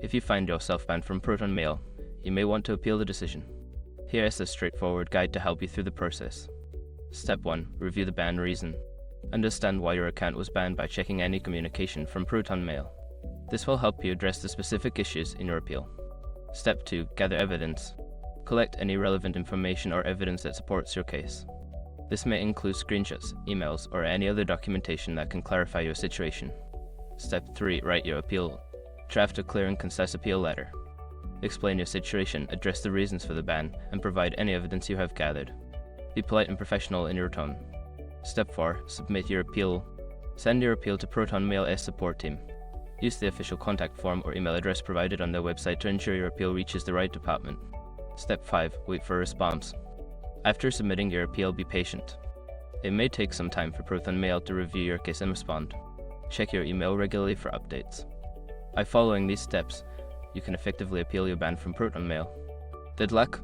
If you find yourself banned from ProtonMail, you may want to appeal the decision. Here is a straightforward guide to help you through the process. Step 1. Review the ban reason. Understand why your account was banned by checking any communication from ProtonMail. This will help you address the specific issues in your appeal. Step 2. Gather evidence. Collect any relevant information or evidence that supports your case. This may include screenshots, emails, or any other documentation that can clarify your situation. Step 3. Write your appeal. Draft a clear and concise appeal letter. Explain your situation, address the reasons for the ban, and provide any evidence you have gathered. Be polite and professional in your tone. Step 4. Submit your appeal. Send your appeal to ProtonMail's support team. Use the official contact form or email address provided on their website to ensure your appeal reaches the right department. Step 5. Wait for a response. After submitting your appeal, be patient. It may take some time for ProtonMail to review your case and respond. Check your email regularly for updates. By following these steps, you can effectively appeal your ban from ProtonMail. Good luck!